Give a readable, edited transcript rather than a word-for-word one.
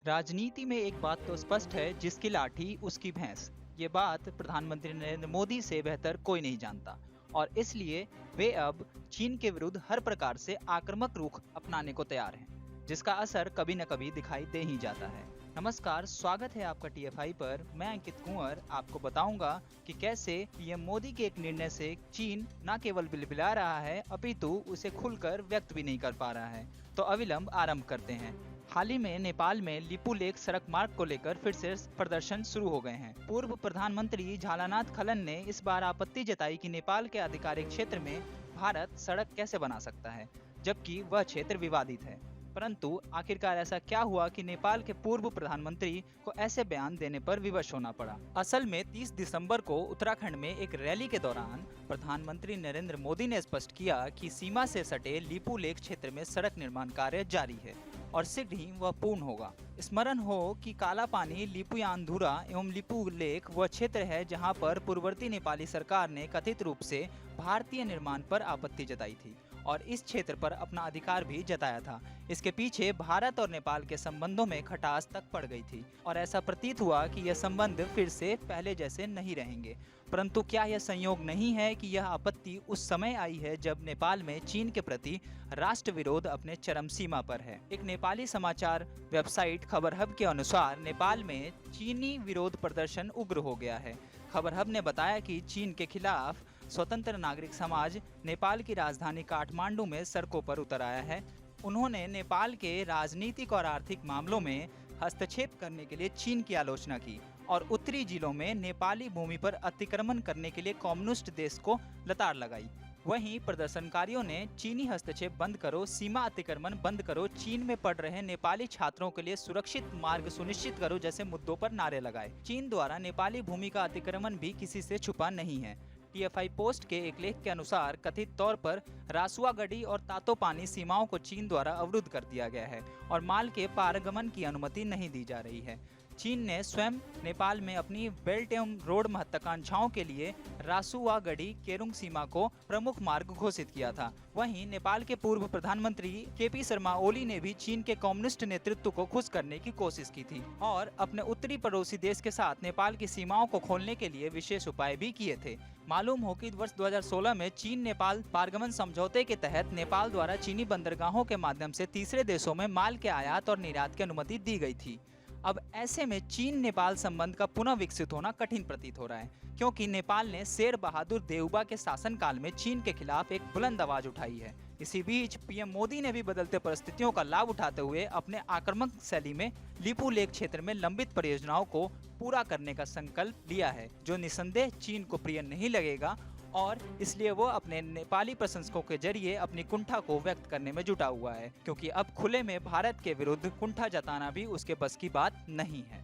राजनीति में एक बात तो स्पष्ट है, जिसकी लाठी उसकी भैंस। ये बात प्रधानमंत्री नरेंद्र मोदी से बेहतर कोई नहीं जानता और इसलिए वे अब चीन के विरुद्ध हर प्रकार से आक्रामक रुख अपनाने को तैयार हैं, जिसका असर कभी न कभी दिखाई दे ही जाता है। नमस्कार, स्वागत है आपका टीएफआई पर। मैं अंकित कुंवर आपको बताऊंगा कि कैसे पीएम मोदी के एक निर्णय से चीन न केवल बिलबिला रहा है, अपितु उसे खुलकर व्यक्त भी नहीं कर पा रहा है। तो अविलंब आरंभ करते हैं। हाल ही में नेपाल में लिपुलेख सड़क मार्ग को लेकर फिर से प्रदर्शन शुरू हो गए हैं। पूर्व प्रधानमंत्री झालानाथ खलन ने इस बार आपत्ति जताई कि नेपाल के आधिकारिक क्षेत्र में भारत सड़क कैसे बना सकता है, जबकि वह क्षेत्र विवादित है। परंतु आखिरकार ऐसा क्या हुआ कि नेपाल के पूर्व प्रधानमंत्री को ऐसे बयान देने पर विवश होना पड़ा? असल में 30 दिसंबर को उत्तराखंड में एक रैली के दौरान प्रधानमंत्री नरेंद्र मोदी ने स्पष्ट किया कि सीमा से सटे लिपुलेख क्षेत्र में सड़क निर्माण कार्य जारी है और शीघ्र ही वह पूर्ण होगा। स्मरण हो कि काला पानी, लिपुयानधुरा एवं लिपुलेख वह क्षेत्र है जहां पर पूर्ववर्ती नेपाली सरकार ने कथित रूप से भारतीय निर्माण पर आपत्ति जताई थी और इस क्षेत्र पर अपना अधिकार भी जताया था। इसके पीछे भारत और नेपाल के संबंधों में खटास तक पड़ गई थी और ऐसा प्रतीत हुआ कि यह संबंध फिर से पहले जैसे नहीं रहेंगे। परंतु क्या यह संयोग नहीं है कि यह आपत्ति उस समय आई है जब नेपाल में चीन के प्रति राष्ट्र विरोध अपने चरम सीमा पर है। एक नेपाली समाचार वेबसाइट खबर हब के अनुसार नेपाल में चीनी विरोध प्रदर्शन उग्र हो गया है। खबर हब ने बताया कि चीन के खिलाफ स्वतंत्र नागरिक समाज नेपाल की राजधानी काठमांडू में सड़कों पर उतर आया है। उन्होंने नेपाल के राजनीतिक और आर्थिक मामलों में हस्तक्षेप करने के लिए चीन की आलोचना की और उत्तरी जिलों में नेपाली भूमि पर अतिक्रमण करने के लिए कम्युनिस्ट देश को लताड़ लगाई। वहीं प्रदर्शनकारियों ने चीनी हस्तक्षेप बंद करो, सीमा अतिक्रमण बंद करो, चीन में पढ़ रहे नेपाली छात्रों के लिए सुरक्षित मार्ग सुनिश्चित करो जैसे मुद्दों पर नारे लगाए। चीन द्वारा नेपाली भूमि का अतिक्रमण भी किसी से छुपा नहीं है। टीएफआई पोस्ट के एक लेख के अनुसार कथित तौर पर रासुआगढ़ी और तातोपानी सीमाओं को चीन द्वारा अवरुद्ध कर दिया गया है और माल के पारगमन की अनुमति नहीं दी जा रही है। चीन ने स्वयं नेपाल में अपनी बेल्ट एवं रोड महत्वाकांक्षाओं के लिए रासुआगढ़ी केरुंग सीमा को प्रमुख मार्ग घोषित किया था। वहीं नेपाल के पूर्व प्रधानमंत्री केपी शर्मा ओली ने भी चीन के कम्युनिस्ट नेतृत्व को खुश करने की कोशिश की थी और अपने उत्तरी पड़ोसी देश के साथ नेपाल की सीमाओं को खोलने के लिए विशेष उपाय भी किए थे। मालूम हो कि वर्ष 2016 में चीन नेपाल पारगमन समझौते के तहत नेपाल द्वारा चीनी बंदरगाहों के माध्यम से तीसरे देशों में माल के आयात और निर्यात की अनुमति दी गई थी। अब ऐसे में चीन नेपाल संबंध का पुनः विकसित होना कठिन प्रतीत हो रहा है, क्योंकि नेपाल ने शेर बहादुर देउबा के शासनकाल में चीन के खिलाफ एक बुलंद आवाज उठाई है। इसी बीच पीएम मोदी ने भी बदलते परिस्थितियों का लाभ उठाते हुए अपने आक्रामक शैली में लिपुलेख क्षेत्र में लंबित परियोजनाओं को पूरा करने का संकल्प लिया है, जो निसंदेह चीन को प्रिय नहीं लगेगा और इसलिए वो अपने नेपाली प्रशंसकों के जरिए अपनी कुंठा को व्यक्त करने में जुटा हुआ है, क्योंकि अब खुले में भारत के विरुद्ध कुंठा जताना भी उसके बस की बात नहीं है।